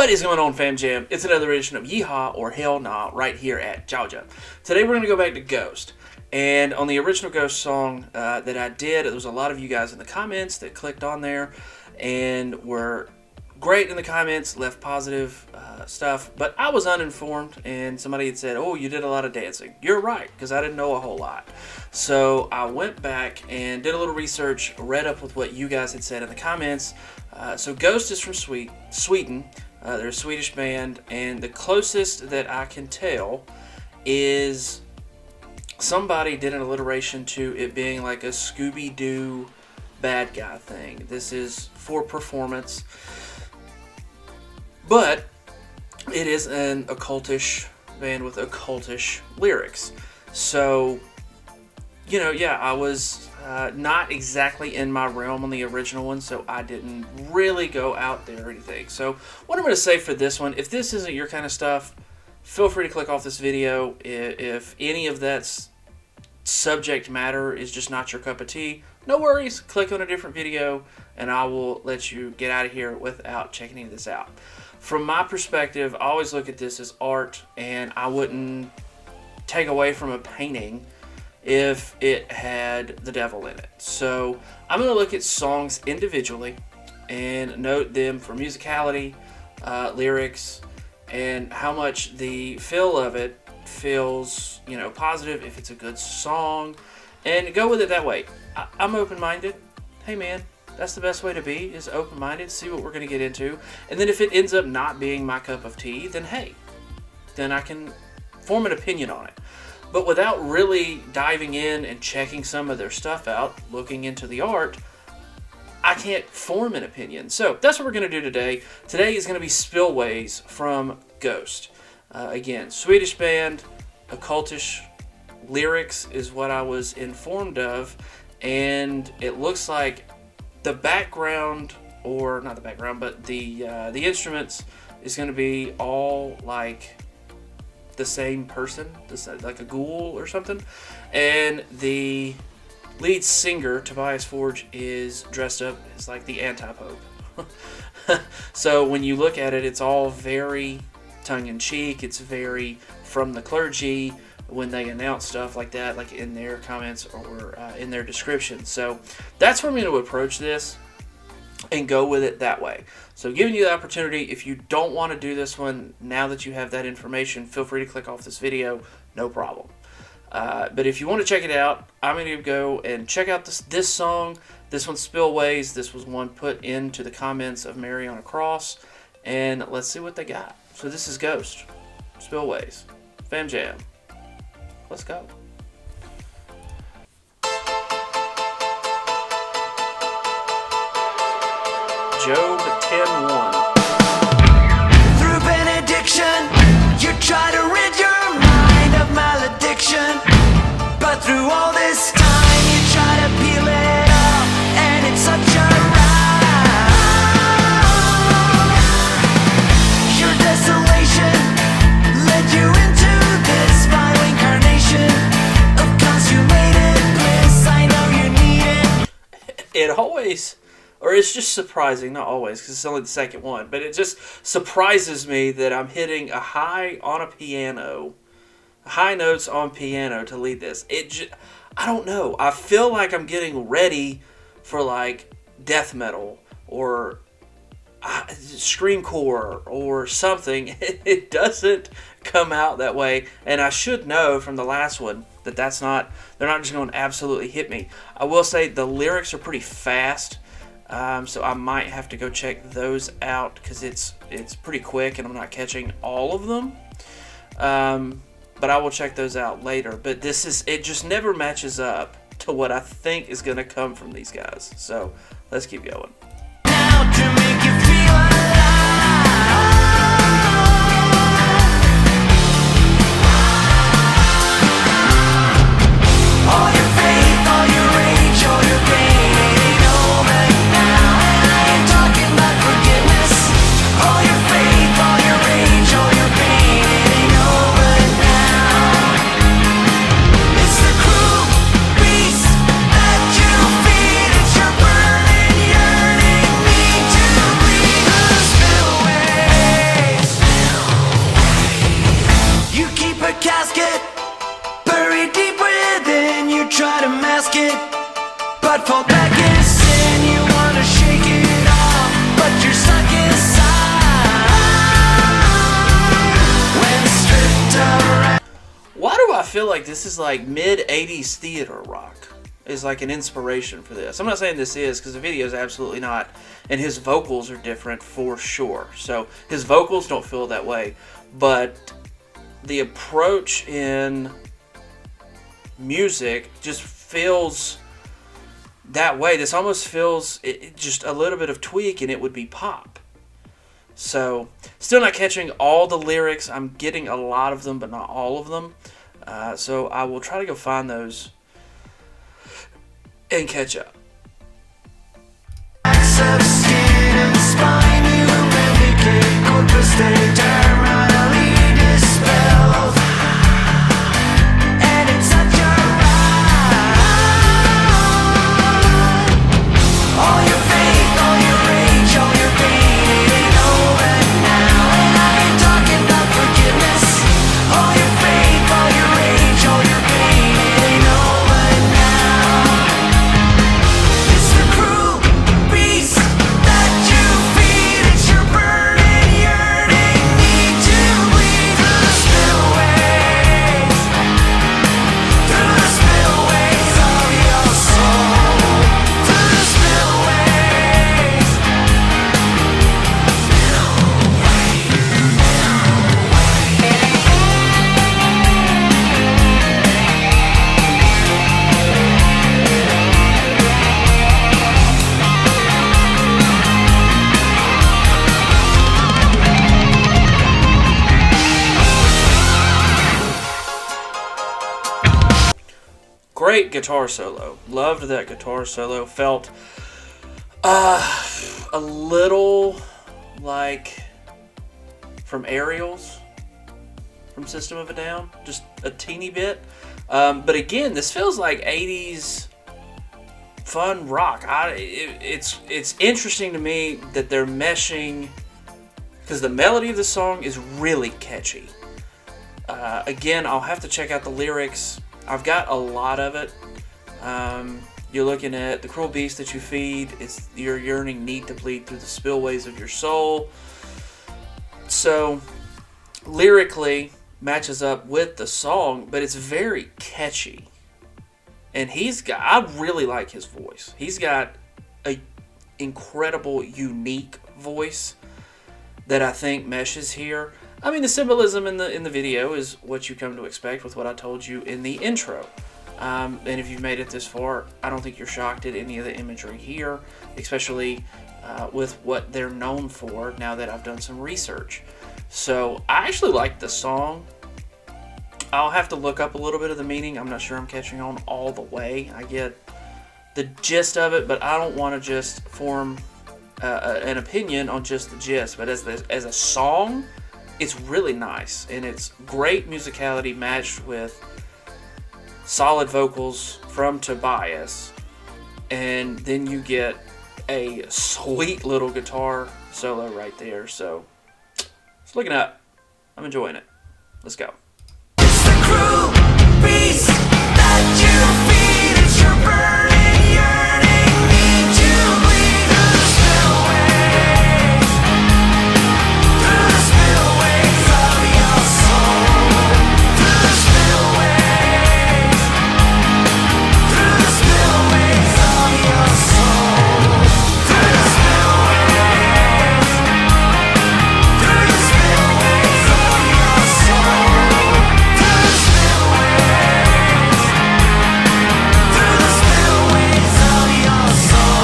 What is going on, Fam Jam? It's another edition of Yeehaw or Hellnaw right here at Georgia. Today we're going to go back to Ghost. And on the original Ghost song that I did, there was a lot of you guys in the comments that clicked on there and were great in the comments, left positive stuff. But I was uninformed, and somebody had said, oh, you did a lot of dancing. You're right, because I didn't know a whole lot. So I went back and did a little research, read up with what you guys had said in the comments. So Ghost is from Sweden. They're a Swedish band, and the closest that I can tell is somebody did an alliteration to it being like a Scooby-Doo bad guy thing. This is for performance, but it is an occultish band with occultish lyrics. So, you know, yeah, I was not exactly in my realm on the original one, so I didn't really go out there or anything. So what I'm going to say for this one, if this isn't your kind of stuff, feel free to click off this video. If any of that subject matter is just not your cup of tea, no worries, click on a different video and I will let you get out of here without checking any of this out. From my perspective, I always look at this as art, and I wouldn't take away from a painting if it had the devil in it. So I'm going to look at songs individually and note them for musicality, lyrics, and how much the feel of it feels, you know, positive, if it's a good song, and go with it that way. I'm open-minded. Hey man, that's the best way to be, is open-minded, see what we're going to get into. And then if it ends up not being my cup of tea, then hey, then I can form an opinion on it. But without really diving in and checking some of their stuff out, looking into the art, I can't form an opinion. So that's what we're going to do today. Today is going to be Spillways from Ghost. Again, Swedish band, occultish lyrics is what I was informed of. And it looks like the background, or not the background, but the instruments is going to be all like the same person, like a ghoul or something. And the lead singer, Tobias Forge, is dressed up as like the anti-pope. So when you look at it, it's all very tongue-in-cheek. It's very from the clergy when they announce stuff like that, like in their comments or in their description. So that's where I'm going to approach this and go with it that way. So giving you the opportunity, if you don't want to do this one, now that you have that information, feel free to click off this video, no problem. But if you want to check it out, I'm going to go and check out this song. This one's Spillways. This was one put into the comments of Mary on a Cross. And let's see what they got. So this is Ghost, Spillways, Fam Jam. Let's go. Job 10:1. Through benediction, you try to rid your mind of malediction. But through all this time, you try to peel it off, and it's such a ride. Your desolation led you into this vile incarnation of consummated bliss. I know you need it. It always... Or it's just surprising, not always, because it's only the second one, but it just surprises me that I'm hitting a high on a piano, high notes on piano to lead this. I don't know. I feel like I'm getting ready for like death metal or screamcore or something. It doesn't come out that way, and I should know from the last one that they're not just going to absolutely hit me. I will say the lyrics are pretty fast. So I might have to go check those out because it's pretty quick and I'm not catching all of them. But I will check those out later. But it just never matches up to what I think is going to come from these guys. So let's keep going. Now to make you feel alive. All your faith, all your rage, all your pain ain't over now. And I ain't talking about forgiveness. All your faith, all your rage, all your pain ain't over now. It's the cruel beast that you feed. It's your burning, yearning need to it, but fall back in sin. You wanna shake it off, but you're stuck inside. When stripped around. Why do I feel like this is like mid-80s theater rock? Is like an inspiration for this. I'm not saying this is, because the video is absolutely not, and his vocals are different for sure. So his vocals don't feel that way, but the approach in music just feels that way. This almost feels just a little bit of tweak, and it would be pop. So still not catching all the lyrics. I'm getting a lot of them, but not all of them. So I will try to go find those and catch up. Of skin and spine, you replicate corpus terminally dispelled. And it's such a ride. All your faith, all your rage, all your pain, it ain't over now. And I ain't talking about forgiveness. All your faith, all your rage, all your pain, it ain't over now. It's the cruel beast that you feed. It's your burning, yearning need to bleed through the spillways, through the spillways of your soul, through the spillways. Great guitar solo. Loved that guitar solo. Felt a little like from Aerials from System of a Down. Just a teeny bit. But again, this feels like 80s fun rock. It's interesting to me that they're meshing, because the melody of the song is really catchy. Again, I'll have to check out the lyrics. I've got a lot of it. You're looking at the cruel beast that you feed. It's your yearning need to bleed through the spillways of your soul. So lyrically matches up with the song, but it's very catchy. And I really like his voice. He's got a incredible, unique voice that I think meshes here. I mean, the symbolism in the video is what you come to expect with what I told you in the intro. And if you've made it this far, I don't think you're shocked at any of the imagery here, especially with what they're known for now that I've done some research. So I actually like the song. I'll have to look up a little bit of the meaning. I'm not sure I'm catching on all the way. I get the gist of it, but I don't want to just form an opinion on just the gist. But as a song, it's really nice, and it's great musicality matched with solid vocals from Tobias, and then you get a sweet little guitar solo right there. So it's looking up. I'm enjoying it. Let's go. It's the cruel beast that you feed. It's your burning, yearning need to bleed through the spillways, through the spillways of your soul, through the spillways, through the spillways of your soul, through the spillways, through the spillways of your soul, through the spillways, through the spillways of your soul.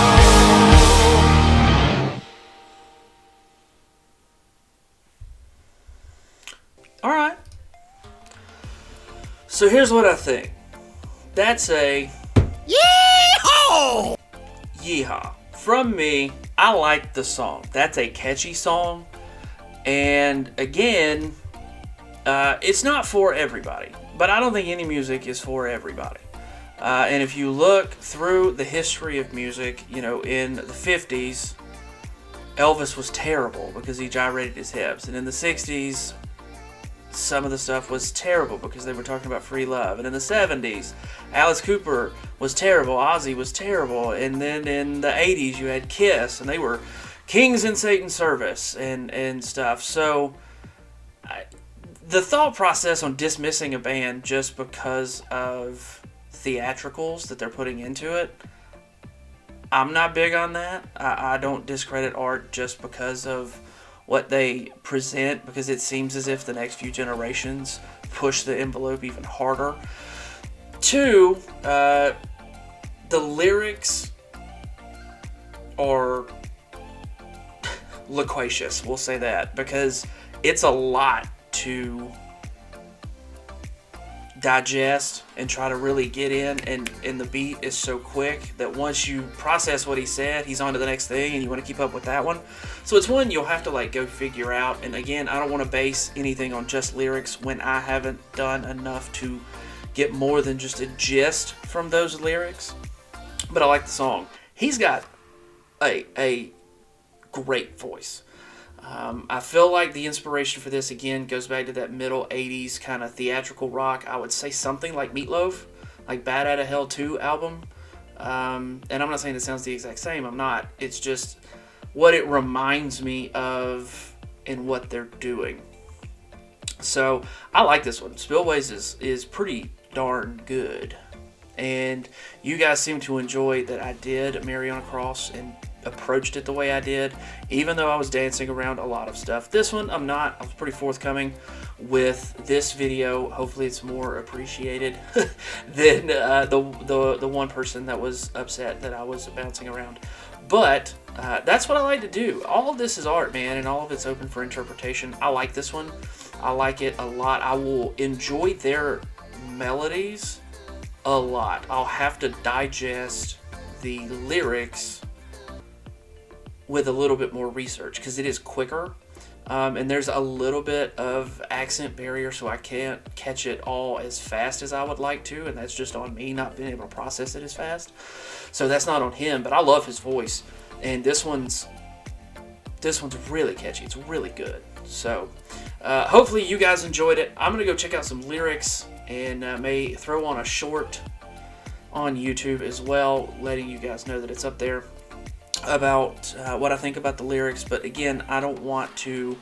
All right. So here's what I think. That's a Yeehaw! Yeehaw. From me, I like the song. That's a catchy song. And again, it's not for everybody. But I don't think any music is for everybody. And if you look through the history of music, in the 50s, Elvis was terrible because he gyrated his hips. And in the 60s, some of the stuff was terrible because they were talking about free love. And in the 70s, Alice Cooper was terrible, Ozzy was terrible. And then in the 80s, you had Kiss, and they were kings in Satan's service and stuff. So the thought process on dismissing a band just because of theatricals that they're putting into it, I'm not big on that. I don't discredit art just because of what they present, because it seems as if the next few generations push the envelope even harder. Two, the lyrics are loquacious, we'll say that, because it's a lot to digest and try to really get in, and the beat is so quick that once you process what he said, he's on to the next thing, and you want to keep up with that one. So it's one you'll have to like go figure out. And again, I don't want to base anything on just lyrics when I haven't done enough to get more than just a gist from those lyrics. But I like the song. He's got a great voice. I feel like the inspiration for this, again, goes back to that middle 80s kind of theatrical rock. I would say something like Meatloaf, like Bad Outta Hell 2 album. And I'm not saying it sounds the exact same. I'm not. It's just what it reminds me of and what they're doing. So I like this one. Spillways is pretty darn good. And you guys seem to enjoy that I did Mary on a Cross and approached it the way I did, even though I was dancing around a lot of stuff. This one, I'm not. I was pretty forthcoming with this video. Hopefully it's more appreciated than the one person that was upset that I was bouncing around. But that's what I like to do. All of this is art, man, and all of it's open for interpretation. I like this one. I like it a lot. I will enjoy their melodies a lot. I'll have to digest the lyrics with a little bit more research because it is quicker, and there's a little bit of accent barrier, so I can't catch it all as fast as I would like to, and that's just on me not being able to process it as fast. So that's not on him, but I love his voice, and this one's really catchy. It's really good. So hopefully you guys enjoyed it. I'm gonna go check out some lyrics and may throw on a short on YouTube as well, letting you guys know that it's up there about what I think about the lyrics. But again, I don't want to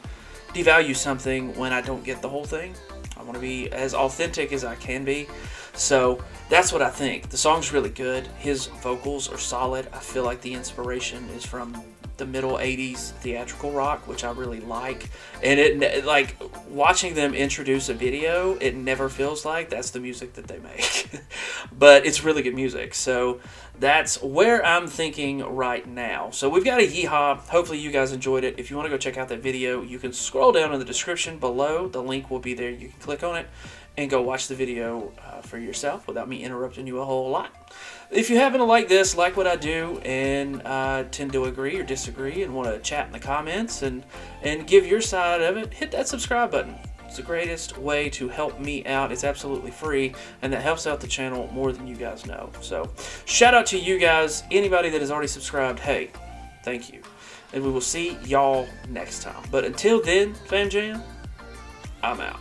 devalue something when I don't get the whole thing. I want to be as authentic as I can be. So that's what I think. The song's really good. His vocals are solid. I feel like the inspiration is from the middle 80s theatrical rock, which I really like. And it, like, watching them introduce a video, it never feels like that's the music that they make. But it's really good music. So that's where I'm thinking right now. So we've got a Yeehaw. Hopefully you guys enjoyed it. If you want to go check out that video, you can scroll down in the description below. The link will be there. You can click on it and go watch the video for yourself without me interrupting you a whole lot. If you happen to like this, like what I do, and tend to agree or disagree and want to chat in the comments and give your side of it, hit that subscribe button. It's the greatest way to help me out. It's absolutely free, and that helps out the channel more than you guys know. So shout out to you guys. Anybody that has already subscribed, hey, thank you. And we will see y'all next time. But until then, Fam Jam, I'm out.